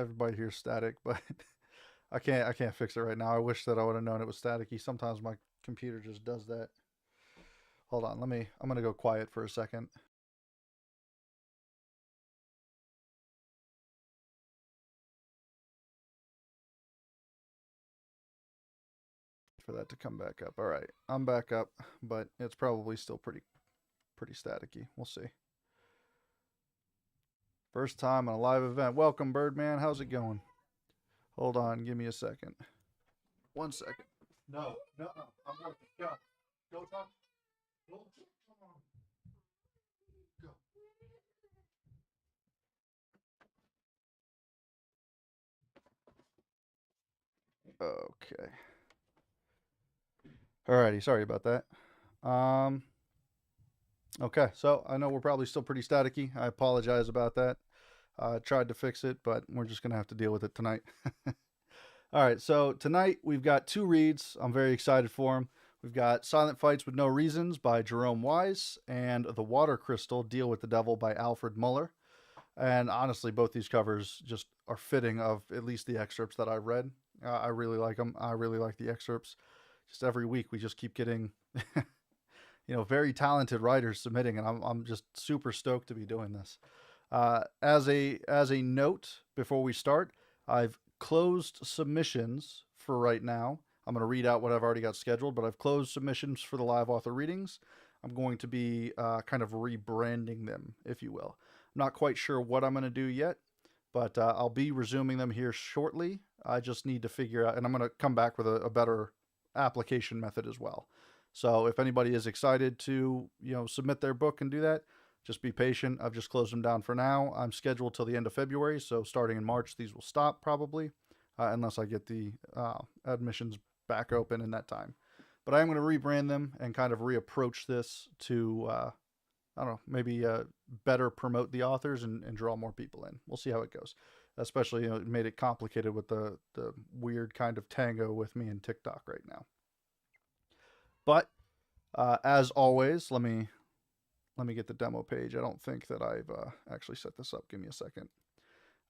everybody hears static, but I can't fix it right now. I wish that I would have known it was staticky. Sometimes my computer just does that. Hold on, I'm gonna go quiet for a second for that to come back up. All right, I'm back up, but it's probably still pretty staticky. We'll see. First time on a live event. Welcome, Birdman. How's it going? Hold on, give me a second. 1 second. No, no, I'm working. Go, go talk. Go. Come on. Go. Okay. Alrighty, sorry about that. Um, okay, so I know we're probably still pretty staticky. I apologize about that. I tried to fix it, but we're just gonna have to deal with it tonight. All right, so tonight we've got two reads. I'm very excited for them. We've got Silent Fights with No Reasons by Jerome Wise and The Water Crystal Deal with the Devil by Alfred Muller. And honestly, both these covers just are fitting of at least the excerpts that I've read. I really like them. I really like the excerpts. Just every week we just keep getting, very talented writers submitting, and I'm just super stoked to be doing this. As a note before we start, I've closed submissions for right now. I'm going to read out what I've already got scheduled, but I've closed submissions for the live author readings. I'm going to be kind of rebranding them, if you will. I'm not quite sure what I'm going to do yet, but I'll be resuming them here shortly. I just need to figure out, and I'm going to come back with a better application method as well. So if anybody is excited to, submit their book and do that, just be patient. I've just closed them down for now. I'm scheduled till the end of February, so starting in March, these will stop probably, unless I get the admissions back open in that time. But I am going to rebrand them and kind of reapproach this to, I don't know, maybe better promote the authors and draw more people in. We'll see how it goes. Especially, it made it complicated with the weird kind of tango with me and TikTok right now. But as always, let me get the demo page. I don't think that I've actually set this up. Give me a second.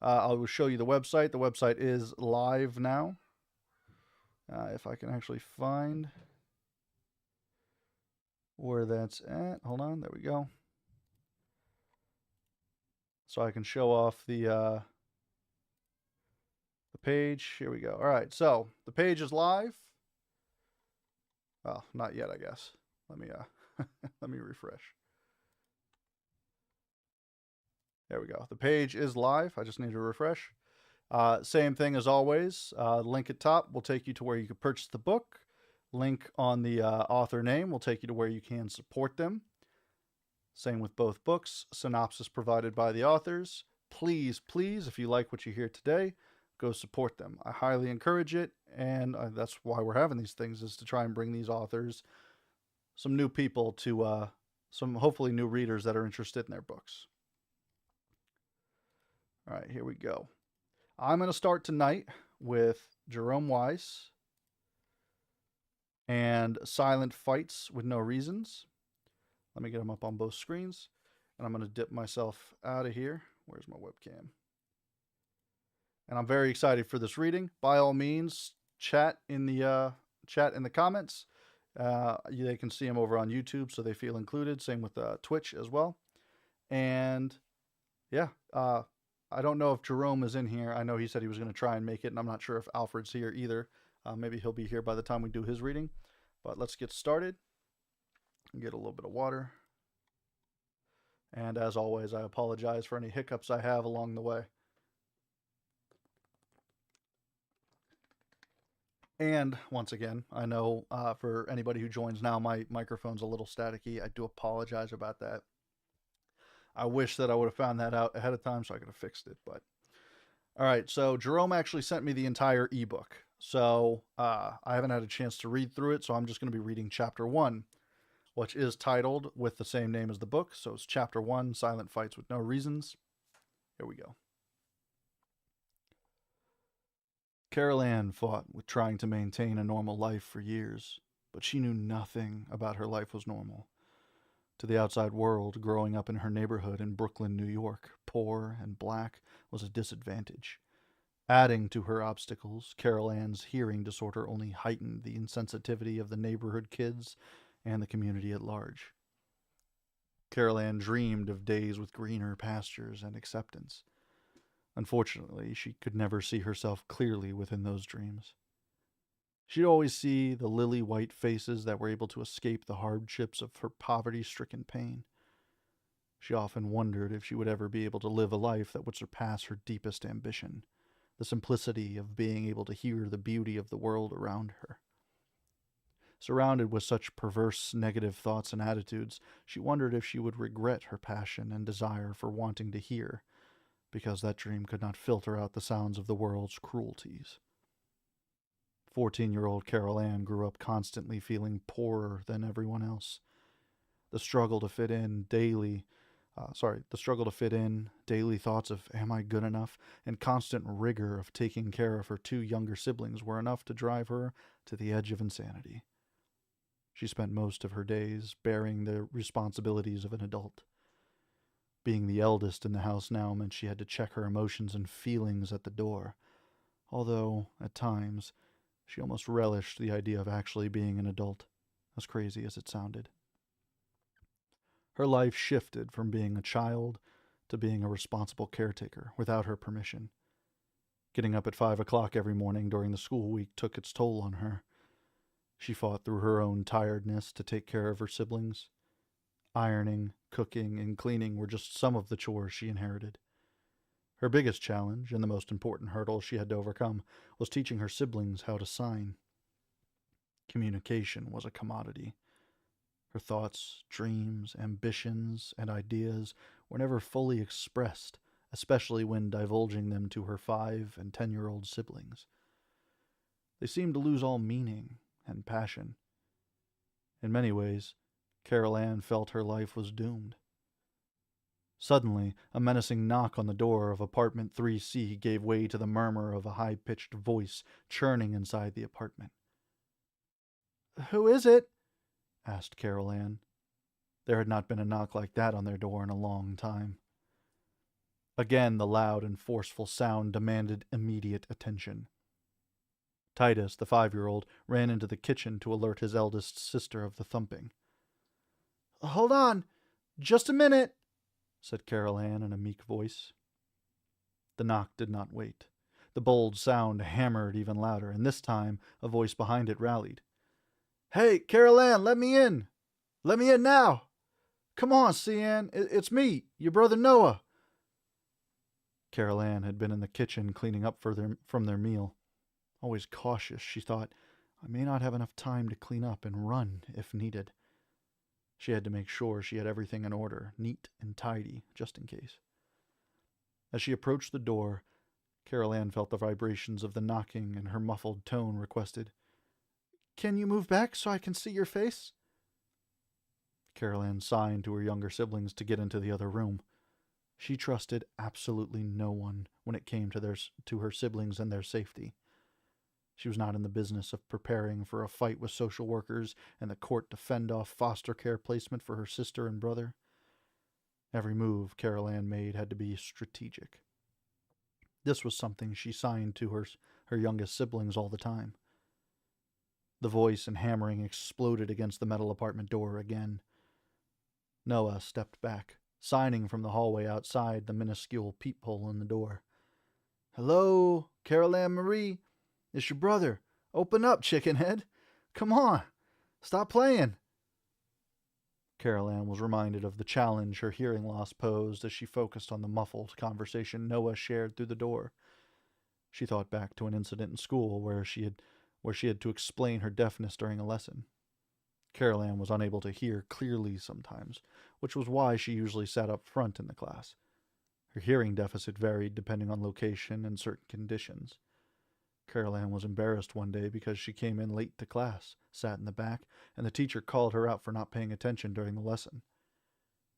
I will show you the website. The website is live now. If I can actually find where that's at. Hold on. There we go. So I can show off the page. Here we go. All right. So the page is live. Well, not yet, I guess. Let me let me refresh. There we go. The page is live. I just need to refresh. Same thing as always. Link at top will take you to where you can purchase the book. Link on the author name will take you to where you can support them. Same with both books. Synopsis provided by the authors. Please, please, if you like what you hear today, go support them. I highly encourage it, and that's why we're having these things, is to try and bring these authors some new people to some hopefully new readers that are interested in their books. All right, here we go. I'm going to start tonight with Jerome Wise and Silent Fights with No Reasons. Let me get them up on both screens. And I'm going to dip myself out of here. Where's my webcam? And I'm very excited for this reading. By all means, chat in the comments. They can see them over on YouTube, so they feel included. Same with Twitch as well. And yeah, I don't know if Jerome is in here. I know he said he was going to try and make it, and I'm not sure if Alfred's here either. Maybe he'll be here by the time we do his reading. But let's get started. Get a little bit of water. And as always, I apologize for any hiccups I have along the way. And once again, I know for anybody who joins now, my microphone's a little staticky. I do apologize about that. I wish that I would have found that out ahead of time so I could have fixed it. But all right, so Jerome actually sent me the entire ebook. So I haven't had a chance to read through it, so I'm just going to be reading chapter 1, which is titled with the same name as the book. So it's chapter 1, Silent Fights with No Reasons. Here we go. Carol Ann fought with trying to maintain a normal life for years, but she knew nothing about her life was normal. To the outside world, growing up in her neighborhood in Brooklyn, New York, poor and black, was a disadvantage. Adding to her obstacles, Carol Ann's hearing disorder only heightened the insensitivity of the neighborhood kids and the community at large. Carol Ann dreamed of days with greener pastures and acceptance. Unfortunately, she could never see herself clearly within those dreams. She'd always see the lily white faces that were able to escape the hardships of her poverty stricken pain. She often wondered if she would ever be able to live a life that would surpass her deepest ambition, the simplicity of being able to hear the beauty of the world around her. Surrounded with such perverse negative thoughts and attitudes, she wondered if she would regret her passion and desire for wanting to hear, because that dream could not filter out the sounds of the world's cruelties. 14-year-old Carol Ann grew up constantly feeling poorer than everyone else. The struggle to fit in, daily thoughts of am I good enough, and constant rigor of taking care of her two younger siblings were enough to drive her to the edge of insanity. She spent most of her days bearing the responsibilities of an adult. Being the eldest in the house now meant she had to check her emotions and feelings at the door, although, at times, she almost relished the idea of actually being an adult, as crazy as it sounded. Her life shifted from being a child to being a responsible caretaker without her permission. Getting up at 5 o'clock every morning during the school week took its toll on her. She fought through her own tiredness to take care of her siblings. Ironing, cooking, and cleaning were just some of the chores she inherited. Her biggest challenge, and the most important hurdle she had to overcome, was teaching her siblings how to sign. Communication was a commodity. Her thoughts, dreams, ambitions, and ideas were never fully expressed, especially when divulging them to her 5 and 10-year-old siblings. They seemed to lose all meaning and passion. In many ways, Carol Ann felt her life was doomed. Suddenly, a menacing knock on the door of apartment 3C gave way to the murmur of a high-pitched voice churning inside the apartment. "Who is it?" asked Carol Ann. There had not been a knock like that on their door in a long time. Again, the loud and forceful sound demanded immediate attention. Titus, the 5-year-old, ran into the kitchen to alert his eldest sister of the thumping. "Hold on, just a minute," said Carol Ann in a meek voice. The knock did not wait. The bold sound hammered even louder, and this time a voice behind it rallied. "Hey, Carol Ann, let me in! Let me in now! Come on, Cian, it's me, your brother Noah." Carol Ann had been in the kitchen cleaning up from their meal. Always cautious, she thought, I may not have enough time to clean up and run if needed. She had to make sure she had everything in order, neat and tidy, just in case. As she approached the door, Carol Ann felt the vibrations of the knocking, and her muffled tone requested, "Can you move back so I can see your face?" Carol Ann signed to her younger siblings to get into the other room. She trusted absolutely no one when it came to her siblings and their safety. She was not in the business of preparing for a fight with social workers and the court to fend off foster care placement for her sister and brother. Every move Carol Ann made had to be strategic. This was something she signed to her youngest siblings all the time. The voice and hammering exploded against the metal apartment door again. Noah stepped back, signing from the hallway outside the minuscule peephole in the door. "Hello, Carol Ann Marie. It's your brother. Open up, chickenhead. Come on. Stop playing." Carol Ann was reminded of the challenge her hearing loss posed as she focused on the muffled conversation Noah shared through the door. She thought back to an incident in school where she had to explain her deafness during a lesson. Carol Ann was unable to hear clearly sometimes, which was why she usually sat up front in the class. Her hearing deficit varied depending on location and certain conditions. Carol Ann was embarrassed one day because she came in late to class, sat in the back, and the teacher called her out for not paying attention during the lesson.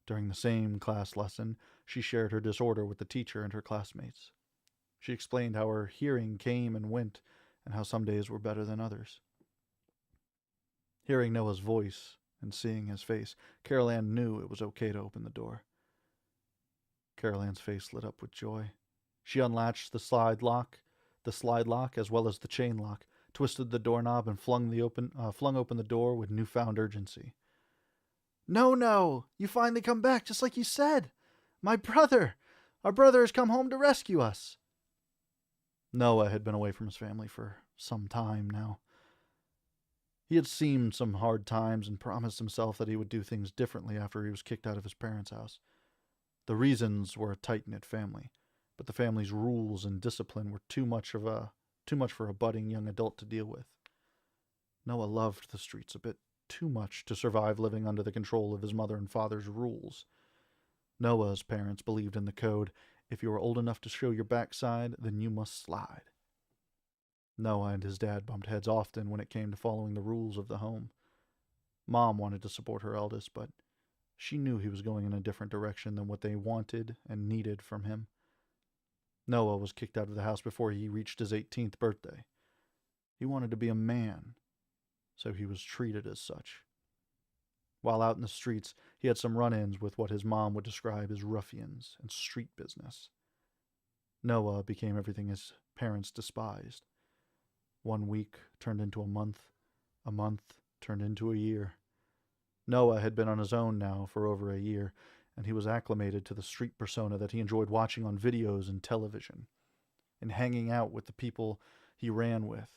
During the same class lesson, she shared her disorder with the teacher and her classmates. She explained how her hearing came and went, and how some days were better than others. Hearing Noah's voice and seeing his face, Carol Ann knew it was okay to open the door. Carol Ann's face lit up with joy. She unlatched the slide lock, the slide lock as well as the chain lock, twisted the doorknob, and flung open the door with newfound urgency. No, no! You finally come back, just like you said! My brother! Our brother has come home to rescue us! Noah had been away from his family for some time now. He had seen some hard times and promised himself that he would do things differently after he was kicked out of his parents' house. The Reasonz were a tight-knit family, but the family's rules and discipline were too much for a budding young adult to deal with. Noah loved the streets a bit too much to survive living under the control of his mother and father's rules. Noah's parents believed in the code, if you are old enough to show your backside, then you must slide. Noah and his dad bumped heads often when it came to following the rules of the home. Mom wanted to support her eldest, but she knew he was going in a different direction than what they wanted and needed from him. Noah was kicked out of the house before he reached his 18th birthday. He wanted to be a man, so he was treated as such. While out in the streets, he had some run-ins with what his mom would describe as ruffians and street business. Noah became everything his parents despised. 1 week turned into a month turned into a year. Noah had been on his own now for over a year, and he was acclimated to the street persona that he enjoyed watching on videos and television, and hanging out with the people he ran with.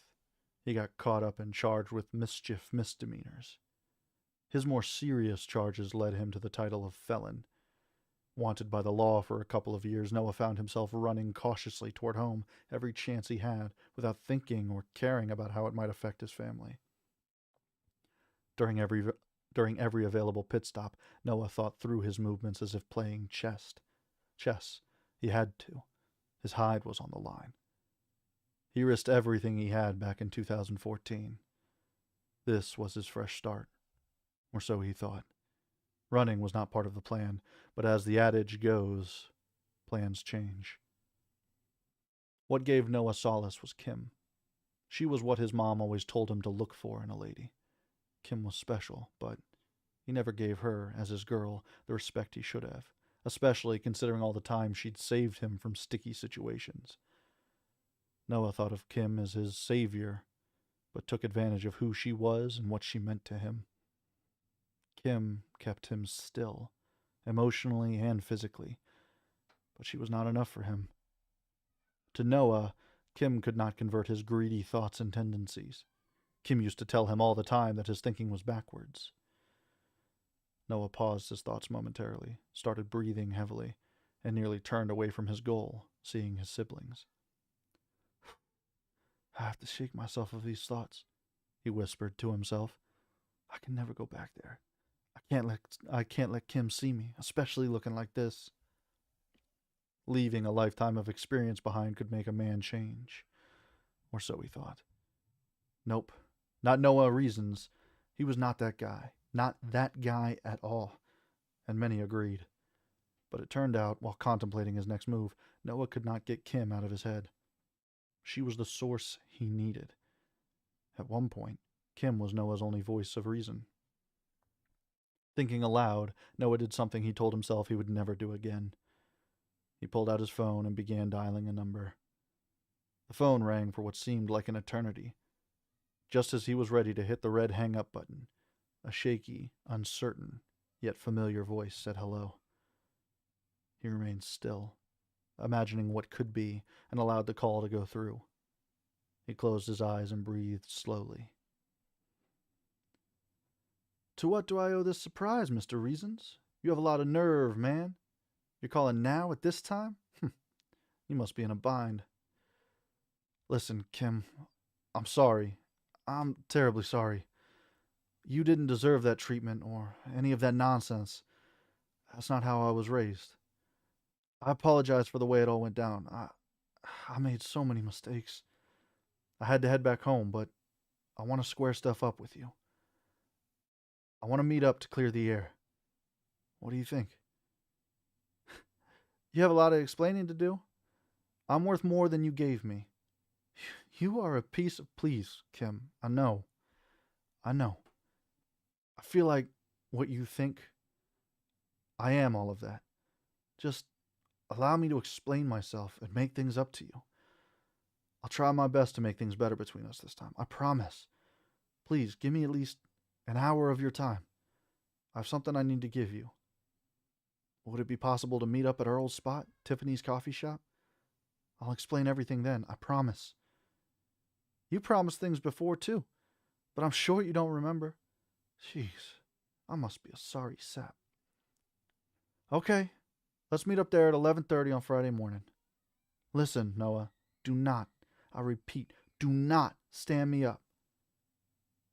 He got caught up and charged with mischief misdemeanors. His more serious charges led him to the title of felon. Wanted by the law for a couple of years, Noah found himself running cautiously toward home every chance he had, without thinking or caring about how it might affect his family. During every available pit stop, Noah thought through his movements as if playing chess. He had to. His hide was on the line. He risked everything he had back in 2014. This was his fresh start, or so he thought. Running was not part of the plan, but as the adage goes, plans change. What gave Noah solace was Kim. She was what his mom always told him to look for in a lady. Kim was special, but he never gave her, as his girl, the respect he should have, especially considering all the time she'd saved him from sticky situations. Noah thought of Kim as his savior, but took advantage of who she was and what she meant to him. Kim kept him still, emotionally and physically, but she was not enough for him. To Noah, Kim could not convert his greedy thoughts and tendencies. Kim used to tell him all the time that his thinking was backwards. Noah paused his thoughts momentarily, started breathing heavily, and nearly turned away from his goal, seeing his siblings. I have to shake myself of these thoughts, he whispered to himself. I can never go back there. I can't let Kim see me, especially looking like this. Leaving a lifetime of experience behind could make a man change. Or so he thought. Nope. Not Noah Reasonz. He was not that guy. Not that guy at all. And many agreed. But it turned out, while contemplating his next move, Noah could not get Kim out of his head. She was the source he needed. At one point, Kim was Noah's only voice of reason. Thinking aloud, Noah did something he told himself he would never do again. He pulled out his phone and began dialing a number. The phone rang for what seemed like an eternity. Just as he was ready to hit the red hang-up button, a shaky, uncertain, yet familiar voice said hello. He remained still, imagining what could be, and allowed the call to go through. He closed his eyes and breathed slowly. To what do I owe this surprise, Mr. Reasonz? You have a lot of nerve, man. You're calling now at this time? You must be in a bind. Listen, Kim, I'm sorry. I'm terribly sorry. You didn't deserve that treatment or any of that nonsense. That's not how I was raised. I apologize for the way it all went down. I made so many mistakes. I had to head back home, but I want to square stuff up with you. I want to meet up to clear the air. What do you think? You have a lot of explaining to do. I'm worth more than you gave me. You are a piece of please, Kim. I know. I feel like what you think. I am all of that. Just allow me to explain myself and make things up to you. I'll try my best to make things better between us this time. I promise. Please, give me at least an hour of your time. I have something I need to give you. Would it be possible to meet up at our old spot, Tiffany's coffee shop? I'll explain everything then, I promise. You promised things before, too, but I'm sure you don't remember. Jeez, I must be a sorry sap. Okay, let's meet up there at 11:30 on Friday morning. Listen, Noah, do not, I repeat, do not stand me up.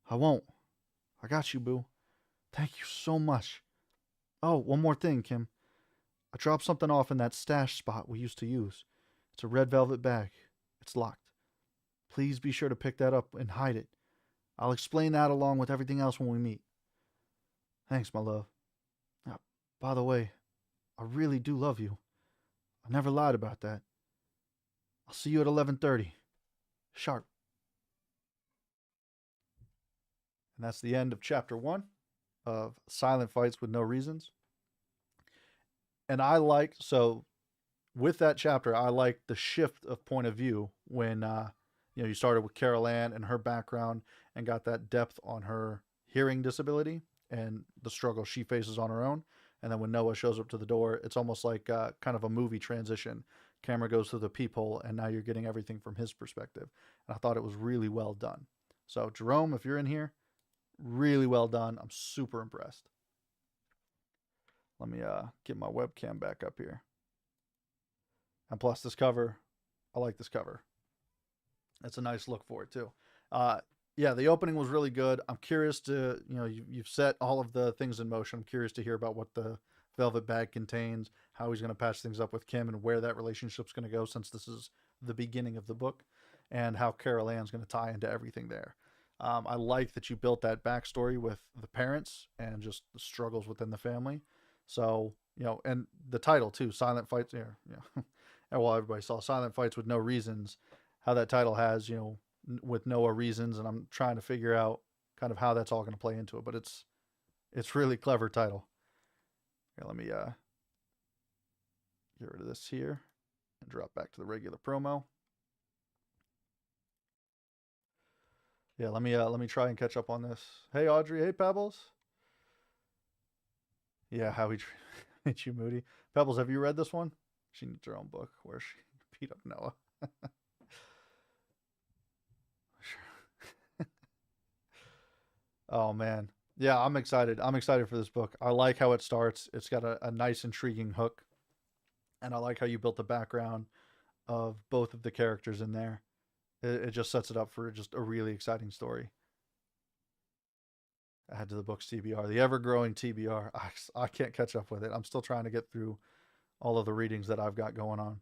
I won't. I got you, boo. Thank you so much. Oh, one more thing, Kim. I dropped something off in that stash spot we used to use. It's a red velvet bag. It's locked. Please be sure to pick that up and hide it. I'll explain that along with everything else when we meet. Thanks, my love. By the way, I really do love you. I never lied about that. I'll see you at 11:30. Sharp. And that's the end of chapter 1 of Silent Fights with No Reasons. And with that chapter, I liked the shift of point of view when you started with Carol Ann and her background and got that depth on her hearing disability and the struggle she faces on her own. And then when Noah shows up to the door, it's almost like kind of a movie transition. Camera goes through the peephole, and now you're getting everything from his perspective. And I thought it was really well done. So, Jerome, if you're in here, really well done. I'm super impressed. Let me get my webcam back up here. And plus this cover, I like this cover. It's a nice look for it too. Yeah, the opening was really good. I'm curious to, you've set all of the things in motion. I'm curious to hear about what the velvet bag contains, how he's going to patch things up with Kim, and where that relationship's going to go, since this is the beginning of the book, and how Carol Ann's going to tie into everything there. I like that you built that backstory with the parents and just the struggles within the family. So, and the title too, Silent Fights. Here, and while everybody saw Silent Fights with No Reasons, how that title has, with Noah Reasons, and I'm trying to figure out kind of how that's all going to play into it. But it's really clever title. Here, let me get rid of this here and drop back to the regular promo. Yeah, let me try and catch up on this. Hey Audrey, hey Pebbles. Yeah, how he made you moody. Pebbles, have you read this one? She needs her own book where she beat up Noah. Oh man, yeah, I'm excited. I'm excited for this book. I like how it starts. It's got a nice, intriguing hook, and I like how you built the background of both of the characters in there. It just sets it up for just a really exciting story. Add to the book's TBR, the ever-growing TBR. I can't catch up with it. I'm still trying to get through all of the readings that I've got going on.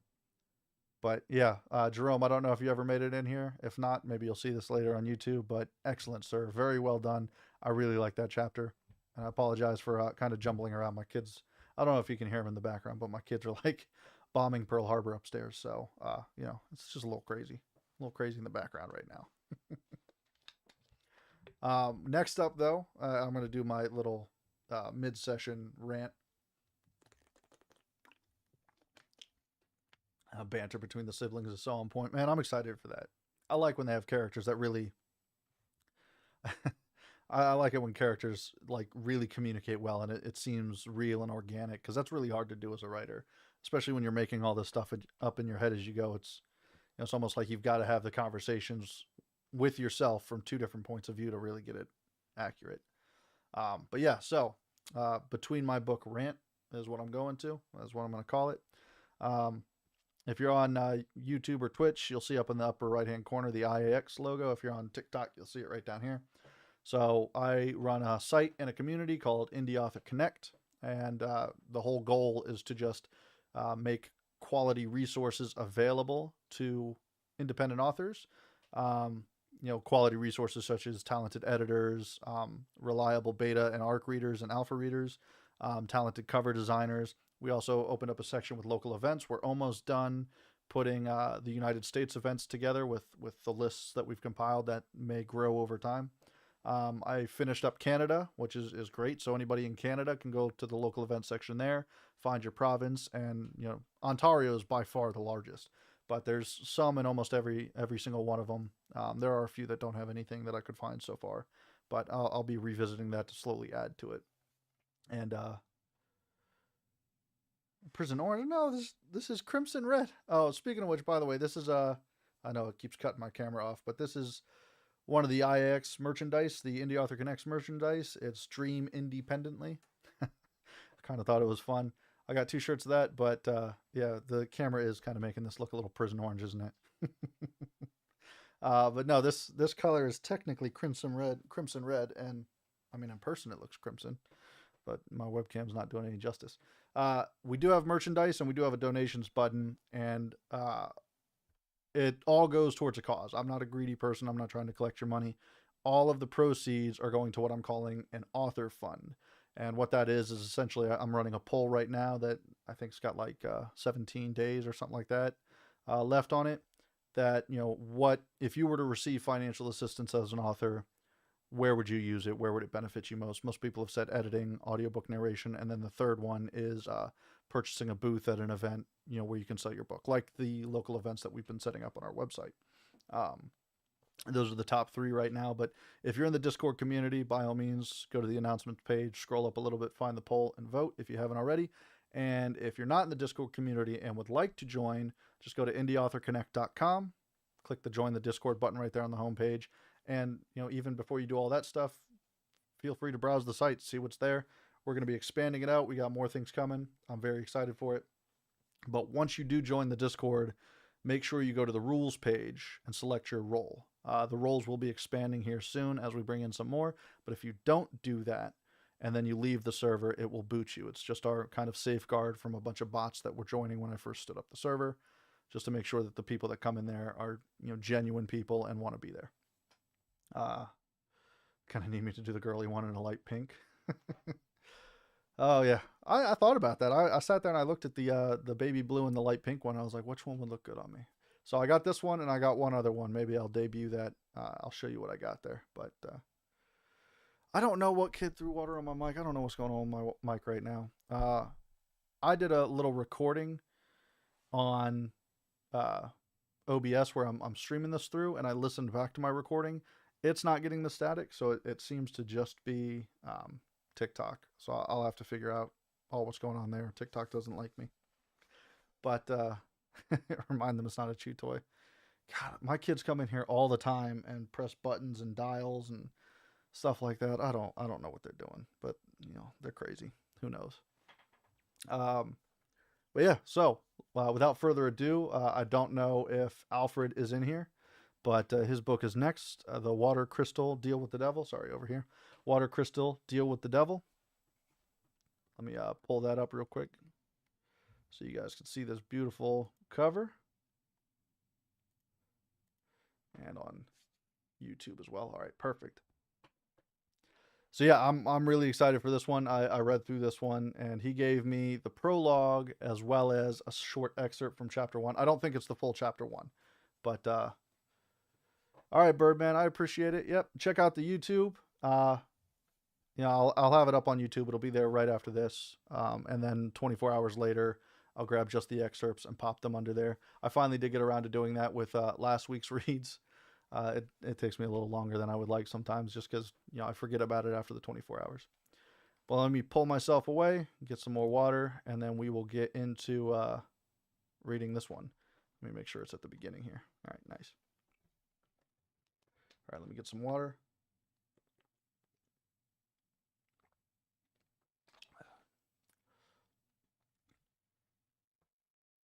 But yeah, Jerome, I don't know if you ever made it in here. If not, maybe you'll see this later on YouTube. But excellent, sir. Very well done. I really like that chapter. And I apologize for kind of jumbling around. My kids, I don't know if you can hear them in the background, but my kids are like bombing Pearl Harbor upstairs. So, it's just a little crazy. A little crazy in the background right now. Next up, though, I'm going to do my little mid-session rant. Banter between the siblings is so on point. Man, I'm excited for that. I like when they have characters that really... I like it when characters like really communicate well and it seems real and organic, because that's really hard to do as a writer, especially when you're making all this stuff up in your head as you go. It's almost like you've got to have the conversations with yourself from two different points of view to really get it accurate. But yeah, so between my book rant is what I'm going to. That's what I'm going to call it. If you're on YouTube or Twitch, you'll see up in the upper right-hand corner the IAX logo. If you're on TikTok, you'll see it right down here. So I run a site and a community called Indie Author Connect, and the whole goal is to just make quality resources available to independent authors. Quality resources such as talented editors, reliable beta and ARC readers and alpha readers, talented cover designers. We also opened up a section with local events. We're almost done putting the United States events together with the lists that we've compiled that may grow over time. I finished up Canada, which is great. So anybody in Canada can go to the local event section there, find your province, and Ontario is by far the largest. but there's some in almost every single one of them. There are a few that don't have anything that I could find so far, but I'll be revisiting that to slowly add to it. And Prison Orange. No, this is Crimson Red. Oh, speaking of which, by the way, this is I know it keeps cutting my camera off, but this is one of the IX merchandise, the Indie Author Connects merchandise. It's Dream Independently. I kind of thought it was fun. I got 2 shirts of that, but yeah, the camera is kind of making this look a little prison orange, isn't it? But no, this color is technically crimson red, and I mean in person it looks crimson, but my webcam's not doing any justice. We do have merchandise and we do have a donations button, and it all goes towards a cause. I'm not a greedy person. I'm not trying to collect your money. All of the proceeds are going to what I'm calling an author fund. And what that is essentially I'm running a poll right now that I think's got like 17 days or something like that left on it. That, what if you were to receive financial assistance as an author, where would you use it? Where would it benefit you most? Most people have said editing, audiobook narration, and then the third one is purchasing a booth at an event, where you can sell your book, like the local events that we've been setting up on our website. Those are the top 3 right now. But if you're in the Discord community, by all means, go to the announcements page, scroll up a little bit, find the poll, and vote if you haven't already. And if you're not in the Discord community and would like to join, just go to indieauthorconnect.com, click the join the Discord button right there on the homepage. And, even before you do all that stuff, feel free to browse the site, see what's there. We're going to be expanding it out. We got more things coming. I'm very excited for it. But once you do join the Discord, make sure you go to the rules page and select your role. The roles will be expanding here soon as we bring in some more. But if you don't do that and then you leave the server, it will boot you. It's just our kind of safeguard from a bunch of bots that were joining when I first stood up the server, just to make sure that the people that come in there are, genuine people and want to be there. Kind of need me to do the girly one in a light pink. Oh yeah, I thought about that. I sat there and I looked at the baby blue and the light pink one. I was like, which one would look good on me? So I got this one and I got one other one. Maybe I'll debut that. I'll show you what I got there. But I don't know what kid threw water on my mic. I don't know what's going on with my mic right now. I did a little recording on OBS where I'm streaming this through, and I listened back to my recording. It's not getting the static, so it seems to just be TikTok. So I'll have to figure out what's going on there. TikTok doesn't like me. But remind them it's not a chew toy. God, my kids come in here all the time and press buttons and dials and stuff like that. I don't know what they're doing, but they're crazy. Who knows? But yeah, so without further ado, I don't know if Alfred is in here, but his book is next. The Water Crystal Deal with the Devil. Sorry, over here. Water Crystal Deal with the Devil. Let me pull that up real quick so you guys can see this beautiful cover. And on YouTube as well. All right, perfect. So yeah, I'm really excited for this one. I read through this one, and he gave me the prologue as well as a short excerpt from chapter 1. I don't think it's the full chapter 1, but all right, Birdman, I appreciate it. Yep, check out the YouTube. I'll have it up on YouTube. It'll be there right after this, and then 24 hours later, I'll grab just the excerpts and pop them under there. I finally did get around to doing that with last week's reads. It takes me a little longer than I would like sometimes, just because I forget about it after the 24 hours. Well, let me pull myself away, get some more water, and then we will get into reading this one. Let me make sure it's at the beginning here. All right, nice. All right, let me get some water.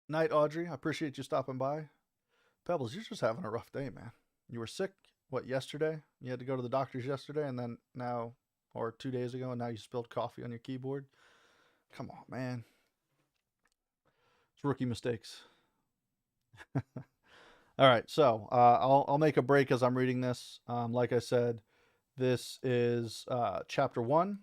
Night, Audrey. I appreciate you stopping by. Pebbles, you're just having a rough day, man. You were sick, yesterday? You had to go to the doctor's yesterday, and then now, or 2 days ago, and now you spilled coffee on your keyboard? Come on, man. It's rookie mistakes. All right, so I'll make a break as I'm reading this. Like I said, this is chapter 1.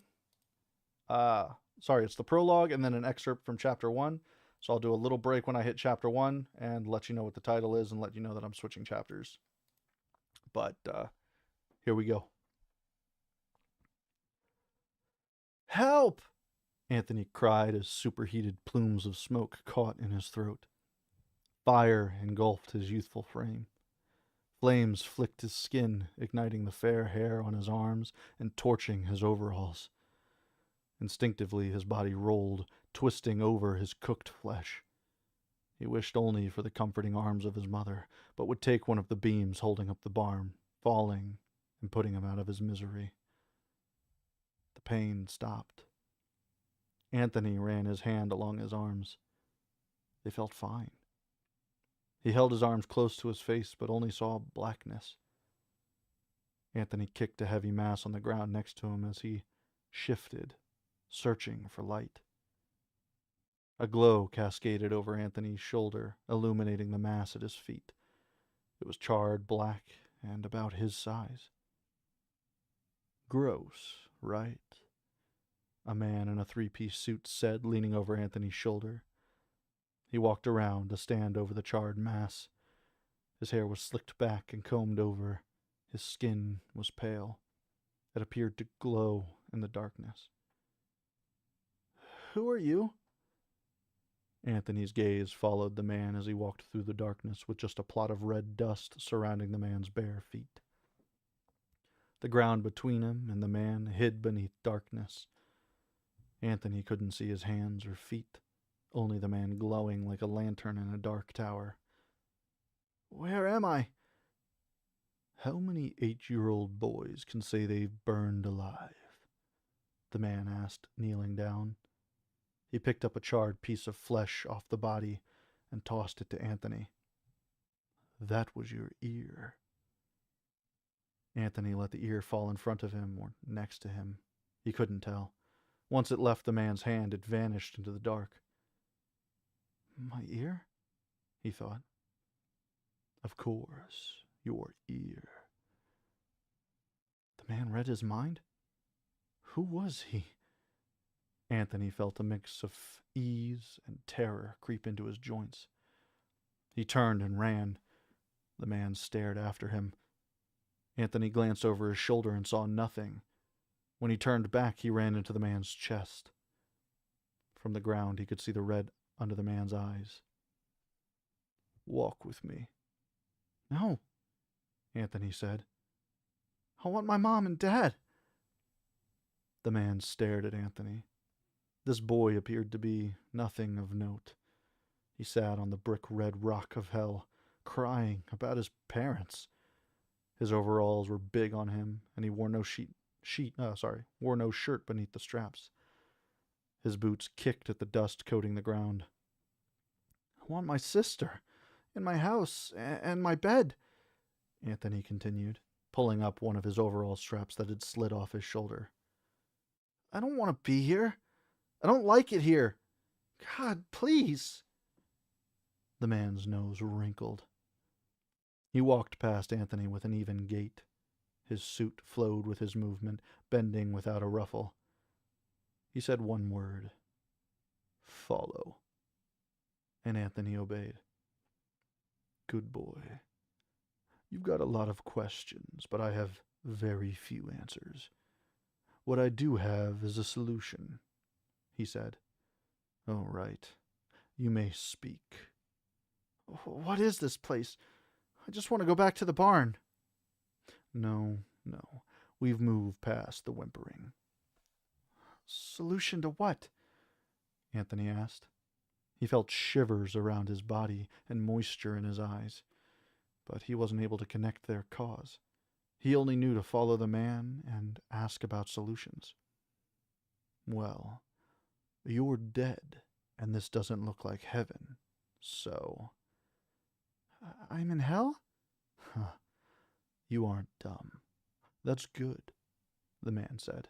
Sorry, it's the prologue and then an excerpt from chapter 1. So I'll do a little break when I hit chapter 1 and let you know what the title is and let you know that I'm switching chapters. But here we go. Help! Anthony cried as superheated plumes of smoke caught in his throat. Fire engulfed his youthful frame. Flames flicked his skin, igniting the fair hair on his arms and torching his overalls. Instinctively, his body rolled, twisting over his cooked flesh. He wished only for the comforting arms of his mother, but would take one of the beams holding up the barn, falling and putting him out of his misery. The pain stopped. Anthony ran his hand along his arms. They felt fine. He held his arms close to his face, but only saw blackness. Anthony kicked a heavy mass on the ground next to him as he shifted, searching for light. A glow cascaded over Anthony's shoulder, illuminating the mass at his feet. It was charred black and about his size. Gross, right? A man in a three-piece suit said, leaning over Anthony's shoulder. He walked around to stand over the charred mass. His hair was slicked back and combed over. His skin was pale. It appeared to glow in the darkness. "Who are you?" Anthony's gaze followed the man as he walked through the darkness with just a plot of red dust surrounding the man's bare feet. The ground between him and the man hid beneath darkness. Anthony couldn't see his hands or feet, only the man glowing like a lantern in a dark tower. "Where am I?" "How many 8-year-old boys can say they've burned alive?" the man asked, kneeling down. He picked up a charred piece of flesh off the body and tossed it to Anthony. "That was your ear." Anthony let the ear fall in front of him or next to him. He couldn't tell. Once it left the man's hand, it vanished into the dark. "My ear?" he thought. "Of course, your ear." The man read his mind? Who was he? Anthony felt a mix of ease and terror creep into his joints. He turned and ran. The man stared after him. Anthony glanced over his shoulder and saw nothing. When he turned back, he ran into the man's chest. From the ground, he could see the red under the man's eyes. "Walk with me." "No," Anthony said. "I want my mom and dad." The man stared at Anthony. This boy appeared to be nothing of note. He sat on the brick-red rock of hell, crying about his parents. His overalls were big on him, and he wore no shirt beneath the straps. His boots kicked at the dust coating the ground. "I want my sister, and my house, and my bed," Anthony continued, pulling up one of his overall straps that had slid off his shoulder. "I don't want to be here. I don't like it here. God, please." The man's nose wrinkled. He walked past Anthony with an even gait. His suit flowed with his movement, bending without a ruffle. He said one word. "Follow." And Anthony obeyed. "Good boy. You've got a lot of questions, but I have very few answers. What I do have is a solution," he said. "Oh, right. You may speak." "What is this place? I just want to go back to the barn." No. We've moved past the whimpering." "Solution to what?" Anthony asked. He felt shivers around his body and moisture in his eyes, but he wasn't able to connect their cause. He only knew to follow the man and ask about solutions. "Well, you're dead, and this doesn't look like heaven, so..." "I'm in hell?" "Huh. You aren't dumb. That's good," the man said.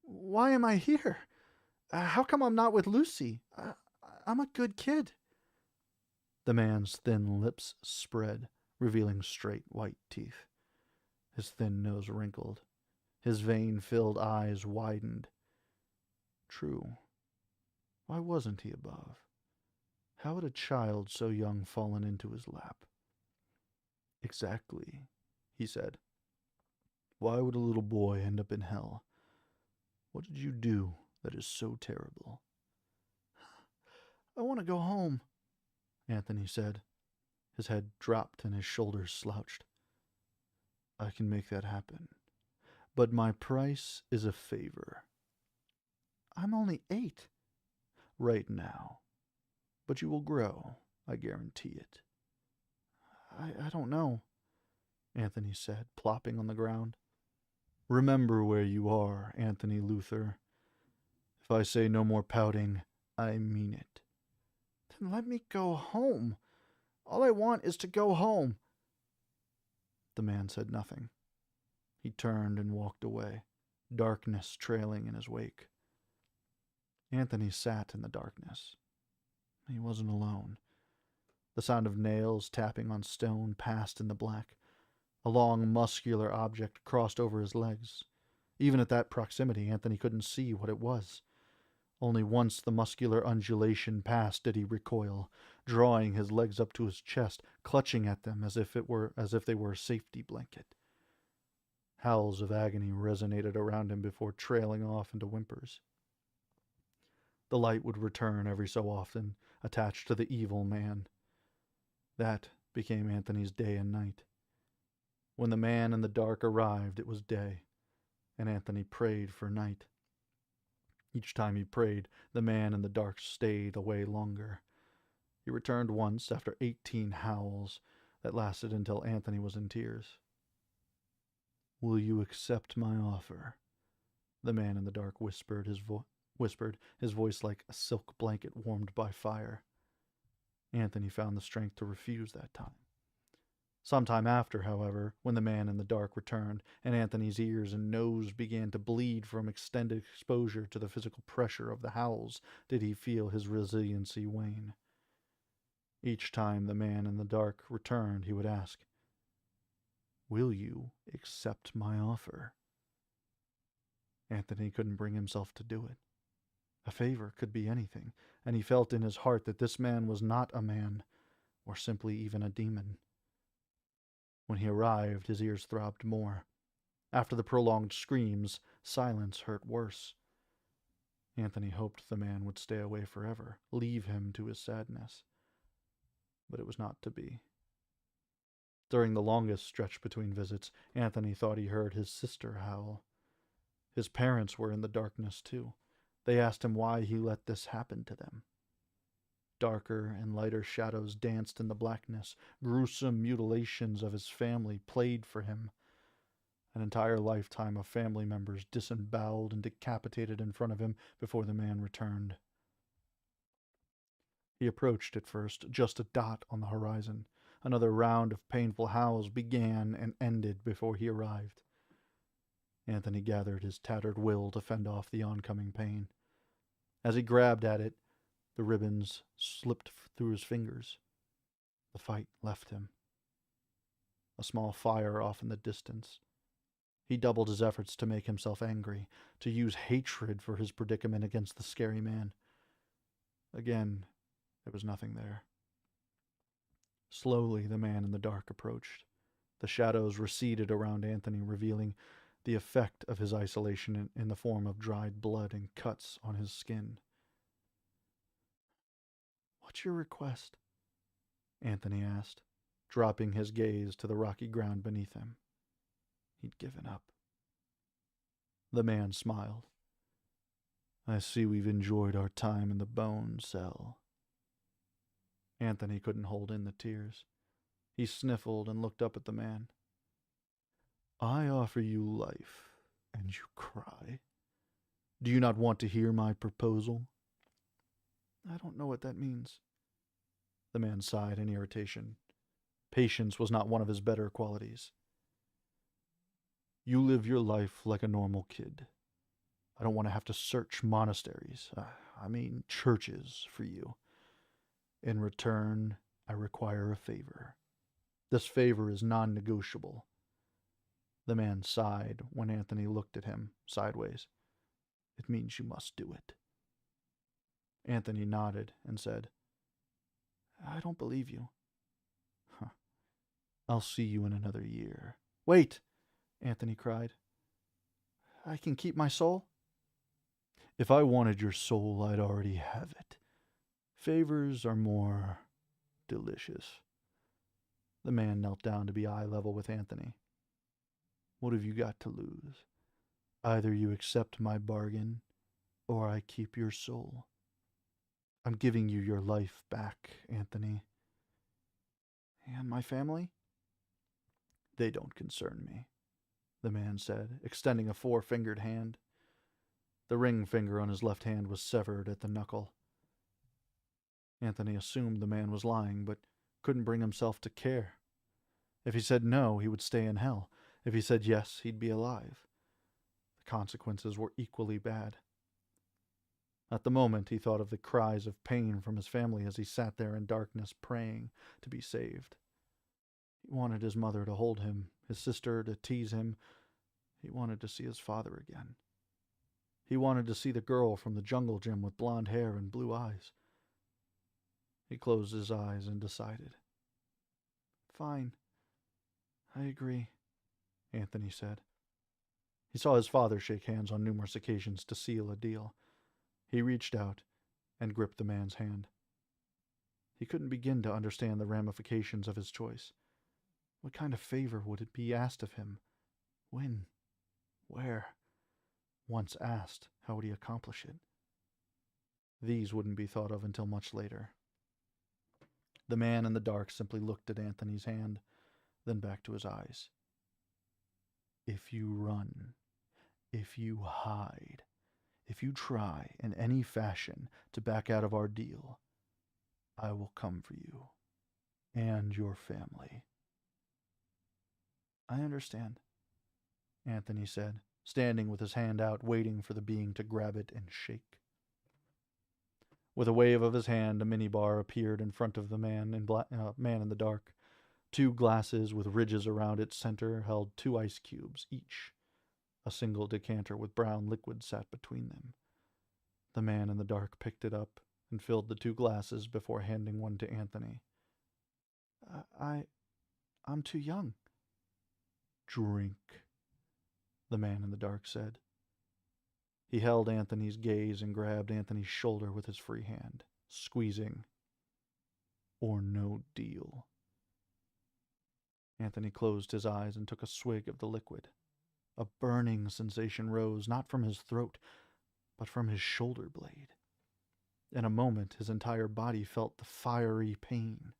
"Why am I here? How come I'm not with Lucy? I'm a good kid." The man's thin lips spread, revealing straight white teeth. His thin nose wrinkled. His vein-filled eyes widened. True. Why wasn't he above? How had a child so young fallen into his lap? "Exactly," he said. "Why would a little boy end up in hell? What did you do that is so terrible?" "I want to go home." Anthony said. His head dropped and his shoulders slouched. I can make that happen, but my price is a favor. I'm only 8. Right now. But you will grow, I guarantee it. I don't know, Anthony said, plopping on the ground. Remember where you are, Anthony Luther. If I say no more pouting, I mean it. Then let me go home. All I want is to go home. The man said nothing. He turned and walked away, darkness trailing in his wake. Anthony sat in the darkness. He wasn't alone. The sound of nails tapping on stone passed in the black. A long, muscular object crossed over his legs. Even at that proximity, Anthony couldn't see what it was. Only once the muscular undulation passed did he recoil, drawing his legs up to his chest, clutching at them as if they were a safety blanket. Howls of agony resonated around him before trailing off into whimpers. The light would return every so often, attached to the evil man. That became Anthony's day and night. When the man in the dark arrived, it was day, and Anthony prayed for night. Each time he prayed, the man in the dark stayed away longer. He returned once after 18 howls that lasted until Anthony was in tears. Will you accept my offer? The man in the dark whispered, his voice like a silk blanket warmed by fire. Anthony found the strength to refuse that time. Some time after, however, when the man in the dark returned, and Anthony's ears and nose began to bleed from extended exposure to the physical pressure of the howls, did he feel his resiliency wane. Each time the man in the dark returned, he would ask, Will you accept my offer? Anthony couldn't bring himself to do it. A favor could be anything, and he felt in his heart that this man was not a man, or simply even a demon. When he arrived, his ears throbbed more. After the prolonged screams, silence hurt worse. Anthony hoped the man would stay away forever, leave him to his sadness. But it was not to be. During the longest stretch between visits, Anthony thought he heard his sister howl. His parents were in the darkness, too. They asked him why he let this happen to them. Darker and lighter shadows danced in the blackness. Gruesome mutilations of his family played for him. An entire lifetime of family members disemboweled and decapitated in front of him before the man returned. He approached at first, just a dot on the horizon. Another round of painful howls began and ended before he arrived. Anthony gathered his tattered will to fend off the oncoming pain. As he grabbed at it, the ribbons slipped through his fingers. The fight left him. A small fire off in the distance. He doubled his efforts to make himself angry, to use hatred for his predicament against the scary man. Again, there was nothing there. Slowly, the man in the dark approached. The shadows receded around Anthony, revealing the effect of his isolation in the form of dried blood and cuts on his skin. What's your request? Anthony asked, dropping his gaze to the rocky ground beneath him. He'd given up. The man smiled. I see we've enjoyed our time in the bone cell. Anthony couldn't hold in the tears. He sniffled and looked up at the man. I offer you life, and you cry. Do you not want to hear my proposal? I don't know what that means. The man sighed in irritation. Patience was not one of his better qualities. You live your life like a normal kid. I don't want to have to search monasteries, churches, for you. In return, I require a favor. This favor is non-negotiable. The man sighed when Anthony looked at him sideways. It means you must do it. Anthony nodded and said, I don't believe you. Huh. I'll see you in another year. Wait, Anthony cried. I can keep my soul? If I wanted your soul, I'd already have it. Favors are more delicious. The man knelt down to be eye level with Anthony. What have you got to lose? Either you accept my bargain, or I keep your soul. I'm giving you your life back, Anthony. And my family? They don't concern me, the man said, extending a four-fingered hand. The ring finger on his left hand was severed at the knuckle. Anthony assumed the man was lying, but couldn't bring himself to care. If he said no, he would stay in hell. If he said yes, he'd be alive. The consequences were equally bad. At the moment, he thought of the cries of pain from his family as he sat there in darkness praying to be saved. He wanted his mother to hold him, his sister to tease him. He wanted to see his father again. He wanted to see the girl from the jungle gym with blonde hair and blue eyes. He closed his eyes and decided. Fine. I agree, Anthony said. He saw his father shake hands on numerous occasions to seal a deal. He reached out and gripped the man's hand. He couldn't begin to understand the ramifications of his choice. What kind of favor would it be asked of him? When? Where? Once asked, how would he accomplish it? These wouldn't be thought of until much later. The man in the dark simply looked at Anthony's hand, then back to his eyes. If you run, if you hide, if you try in any fashion to back out of our deal, I will come for you and your family. I understand, Anthony said, standing with his hand out, waiting for the being to grab it and shake. With a wave of his hand, a minibar appeared in front of the man in the dark. 2 glasses with ridges around its center held 2 ice cubes each. A single decanter with brown liquid sat between them. The man in the dark picked it up and filled the 2 glasses before handing one to Anthony. I'm too young. Drink, the man in the dark said. He held Anthony's gaze and grabbed Anthony's shoulder with his free hand, squeezing. Or no deal. Anthony closed his eyes and took a swig of the liquid. A burning sensation rose, not from his throat, but from his shoulder blade. In a moment, his entire body felt the fiery pain.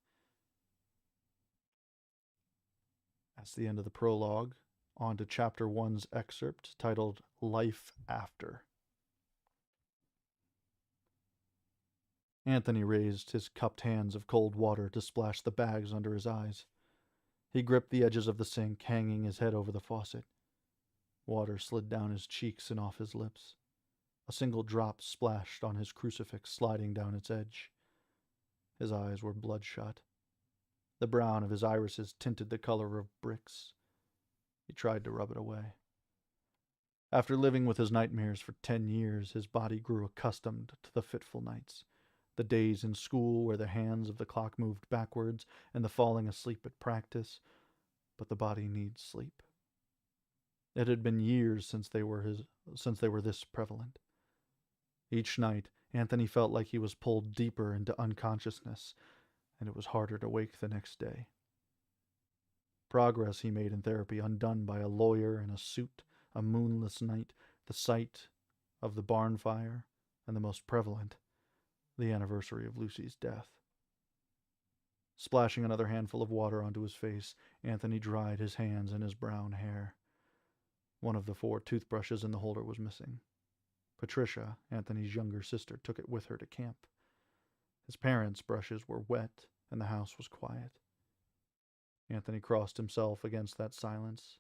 That's the end of the prologue. On to Chapter 1's excerpt, titled Life After. Anthony raised his cupped hands of cold water to splash the bags under his eyes. He gripped the edges of the sink, hanging his head over the faucet. Water slid down his cheeks and off his lips. A single drop splashed on his crucifix, sliding down its edge. His eyes were bloodshot. The brown of his irises tinted the color of bricks. He tried to rub it away. After living with his nightmares for 10 years, his body grew accustomed to the fitful nights, the days in school where the hands of the clock moved backwards, and the falling asleep at practice. But the body needs sleep. It had been years since they were this prevalent. Each night, Anthony felt like he was pulled deeper into unconsciousness, and it was harder to wake the next day. Progress he made in therapy undone by a lawyer in a suit, a moonless night, the sight of the barn fire, and the most prevalent, the anniversary of Lucy's death. Splashing another handful of water onto his face, Anthony dried his hands in his brown hair. One of the 4 toothbrushes in the holder was missing. Patricia, Anthony's younger sister, took it with her to camp. His parents' brushes were wet, and the house was quiet. Anthony crossed himself against that silence.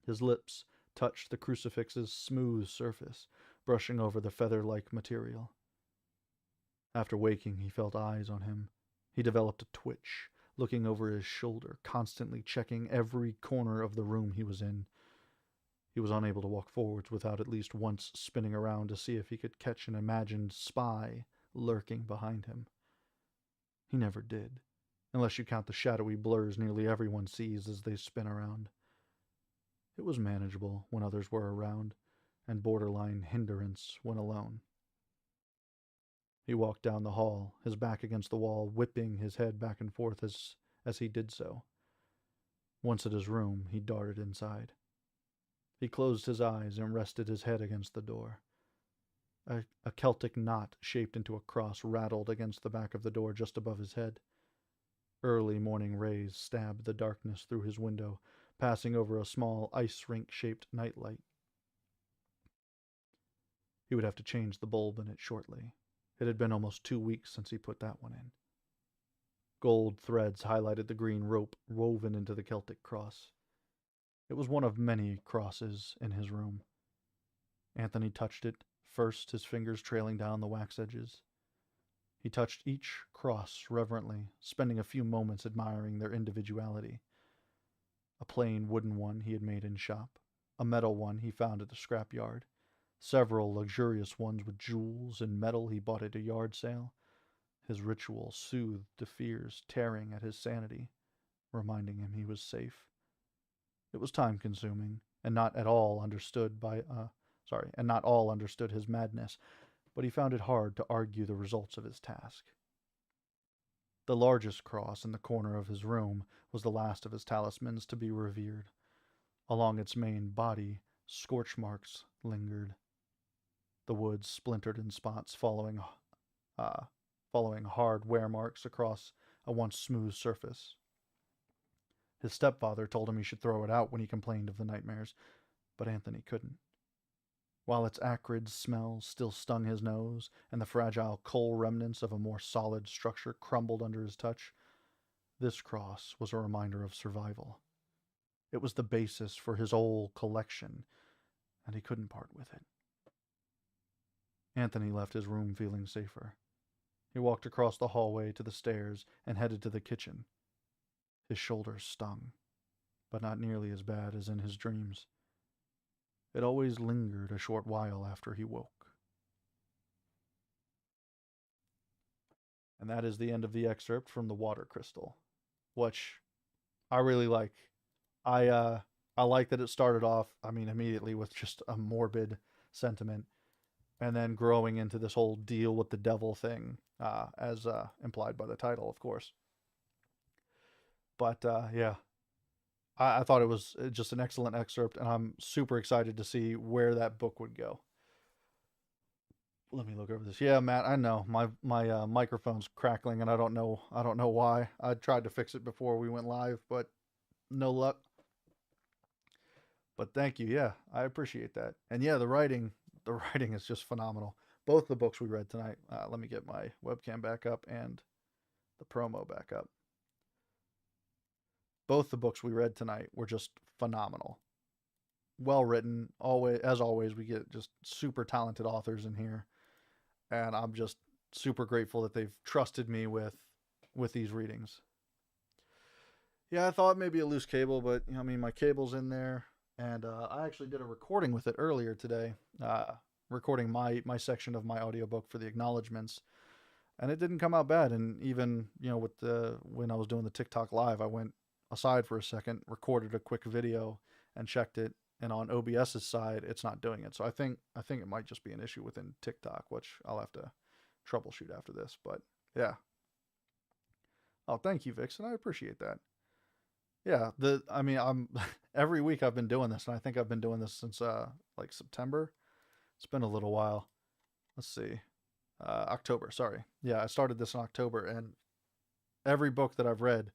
His lips touched the crucifix's smooth surface, brushing over the feather-like material. After waking, he felt eyes on him. He developed a twitch, looking over his shoulder, constantly checking every corner of the room he was in. He was unable to walk forwards without at least once spinning around to see if he could catch an imagined spy lurking behind him. He never did, unless you count the shadowy blurs nearly everyone sees as they spin around. It was manageable when others were around, and borderline hindrance when alone. He walked down the hall, his back against the wall, whipping his head back and forth as he did so. Once at his room, he darted inside. He closed his eyes and rested his head against the door. A Celtic knot shaped into a cross rattled against the back of the door just above his head. Early morning rays stabbed the darkness through his window, passing over a small ice rink-shaped nightlight. He would have to change the bulb in it shortly. It had been almost 2 weeks since he put that one in. Gold threads highlighted the green rope woven into the Celtic cross. It was one of many crosses in his room. Anthony touched it, first his fingers trailing down the wax edges. He touched each cross reverently, spending a few moments admiring their individuality. A plain wooden one he had made in shop, a metal one he found at the scrapyard, several luxurious ones with jewels and metal he bought at a yard sale. His ritual soothed the fears tearing at his sanity, reminding him he was safe. It was time-consuming, and not all understood his madness, but he found it hard to argue the results of his task. The largest cross in the corner of his room was the last of his talismans to be revered. Along its main body, scorch marks lingered. The wood splintered in spots, following hard wear marks across a once smooth surface. His stepfather told him he should throw it out when he complained of the nightmares, but Anthony couldn't. While its acrid smell still stung his nose, and the fragile coal remnants of a more solid structure crumbled under his touch, this cross was a reminder of survival. It was the basis for his whole collection, and he couldn't part with it. Anthony left his room feeling safer. He walked across the hallway to the stairs and headed to the kitchen. His shoulders stung, but not nearly as bad as in his dreams. It always lingered a short while after he woke. And that is the end of the excerpt from The Water Crystal, which I really like. I like that it started off, immediately with just a morbid sentiment, and then growing into this whole deal with the devil thing, as implied by the title, of course. But yeah, I thought it was just an excellent excerpt, and I'm super excited to see where that book would go. Let me look over this. Yeah, Matt, I know my microphone's crackling, and I don't know why. I tried to fix it before we went live, but no luck. But thank you. Yeah, I appreciate that. And yeah, the writing is just phenomenal. Both the books we read tonight. Let me get my webcam back up and the promo back up. Both the books we read tonight were just phenomenal. Well written. As always, we get just super talented authors in here, and I'm just super grateful that they've trusted me with these readings. Yeah, I thought maybe a loose cable, but my cable's in there, and I actually did a recording with it earlier today, recording my section of my audiobook for the acknowledgments, and it didn't come out bad. And even when I was doing the TikTok live, I went aside for a second, recorded a quick video, and checked it. And on OBS's side, it's not doing it. So I think it might just be an issue within TikTok, which I'll have to troubleshoot after this. But yeah. Oh, thank you, Vixen. I appreciate that. Yeah, I'm every week I've been doing this, and I think I've been doing this since like September. It's been a little while. Let's see, October. Sorry. Yeah, I started this in October, and every book that I've read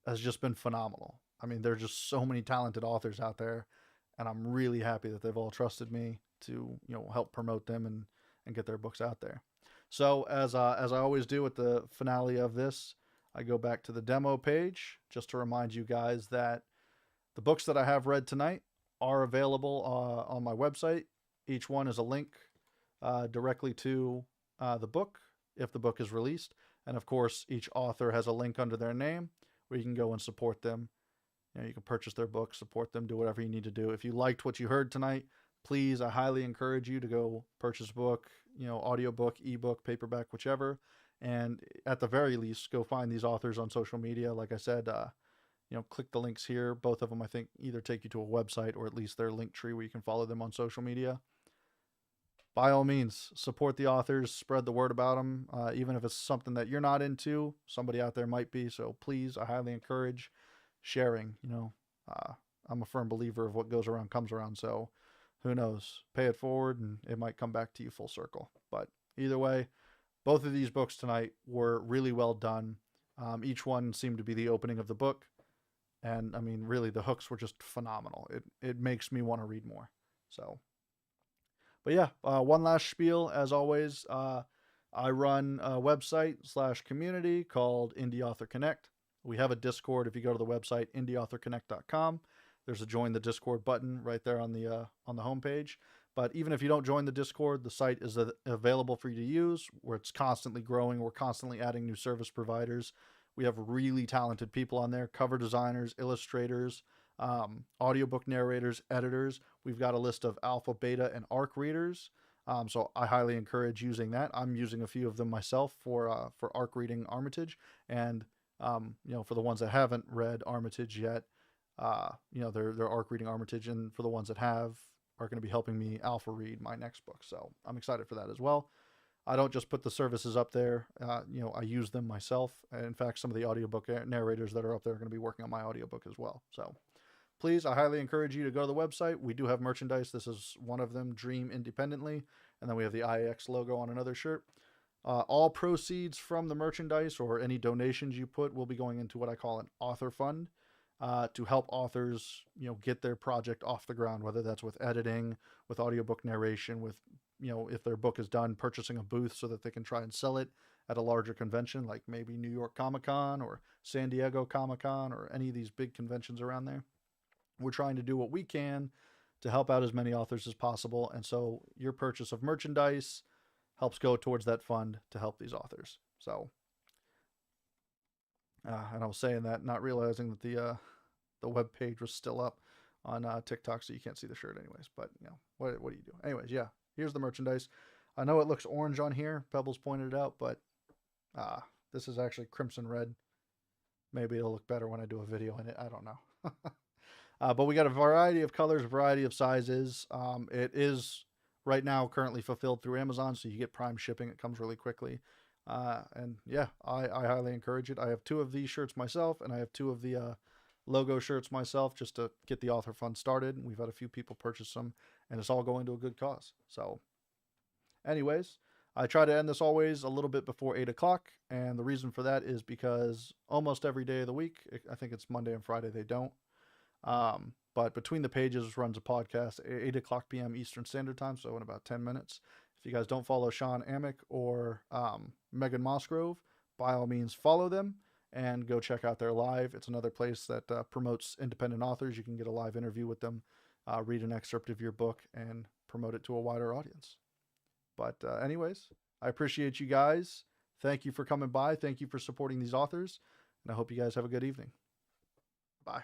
has just been phenomenal. There are just so many talented authors out there, and I'm really happy that they've all trusted me to help promote them and get their books out there. So as I always do at the finale of this, I go back to the demo page just to remind you guys that the books that I have read tonight are available on my website. Each one is a link directly to the book if the book is released. And of course, each author has a link under their name where you can go and support them. You can purchase their book, support them, do whatever you need to do. If you liked what you heard tonight, please, I highly encourage you to go purchase a book, audiobook, ebook, paperback, whichever. And at the very least, go find these authors on social media. Like I said, click the links here. Both of them, I think, either take you to a website or at least their link tree where you can follow them on social media. by all means, support the authors, spread the word about them, even if it's something that you're not into, somebody out there might be. So please, I highly encourage sharing. I'm a firm believer of what goes around comes around. So who knows? Pay it forward and it might come back to you full circle. But either way, both of these books tonight were really well done. Each one seemed to be the opening of the book. And I mean, really, the hooks were just phenomenal. It makes me want to read more. So, but yeah, one last spiel as always. I run a website / community called Indie Author Connect. We have a Discord. If you go to the website indieauthorconnect.com, there's a join the Discord button right there on the homepage. But even if you don't join the Discord, the site is available for you to use, where it's constantly growing. We're constantly adding new service providers. We have really talented people on there, cover designers, illustrators, audiobook narrators, editors. We've got a list of alpha, beta, and ARC readers. So I highly encourage using that. I'm using a few of them myself for ARC reading Armitage. And, for the ones that haven't read Armitage yet, they're ARC reading Armitage. And for the ones that have, are going to be helping me alpha read my next book. So I'm excited for that as well. I don't just put the services up there. I use them myself. In fact, some of the audiobook narrators that are up there are going to be working on my audiobook as well. So please, I highly encourage you to go to the website. We do have merchandise. This is one of them, Dream Independently. And then we have the IAX logo on another shirt. All proceeds from the merchandise or any donations you put will be going into what I call an author fund to help authors, get their project off the ground, whether that's with editing, with audiobook narration, with if their book is done, purchasing a booth so that they can try and sell it at a larger convention, like maybe New York Comic-Con or San Diego Comic-Con or any of these big conventions around there. We're trying to do what we can to help out as many authors as possible. And so your purchase of merchandise helps go towards that fund to help these authors. So, and I was saying that, not realizing that the web page was still up on TikTok, so you can't see the shirt anyways. But, what do you do? Anyways, yeah. Here's the merchandise. I know it looks orange on here. Pebbles pointed it out, but this is actually crimson red. Maybe it'll look better when I do a video in it. I don't know. But we got a variety of colors, a variety of sizes. It is right now currently fulfilled through Amazon, so you get Prime shipping. It comes really quickly. And yeah, I highly encourage it. I have 2 of these shirts myself, and I have 2 of the logo shirts myself just to get the author fund started. We've had a few people purchase them, and it's all going to a good cause. So anyways, I try to end this always a little bit before 8 o'clock. And the reason for that is because almost every day of the week, I think it's Monday and Friday, they don't. But Between the Pages runs a podcast at 8 o'clock p.m. Eastern Standard Time, so in about 10 minutes. If you guys don't follow Sean Amick or Megan Mosgrove, by all means follow them and go check out their live. It's another place that promotes independent authors. You can get a live interview with them, read an excerpt of your book, and promote it to a wider audience. But anyways, I appreciate you guys. Thank you for coming by. Thank you for supporting these authors. And I hope you guys have a good evening. Bye.